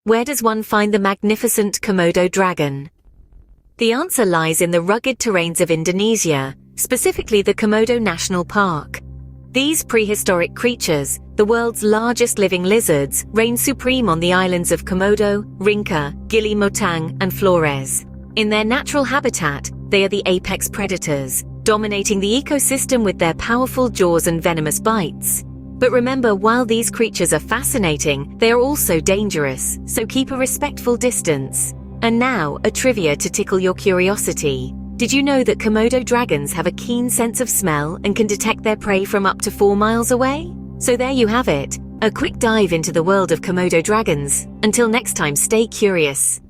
Where does one find the magnificent Komodo dragon? The answer lies in the rugged terrains of Indonesia, specifically the Komodo National Park. These prehistoric creatures, the world's largest living lizards, reign supreme on the islands of Komodo, Rinca, Gili Motang, and Flores. In their natural habitat, they are the apex predators, dominating the ecosystem with their powerful jaws and venomous bites. But remember, while these creatures are fascinating, they are also dangerous, so keep a respectful distance. And now, a trivia to tickle your curiosity. Did you know that Komodo dragons have a keen sense of smell and can detect their prey from up to 4 miles away? So there you have it, a quick dive into the world of Komodo dragons. Until next time, stay curious.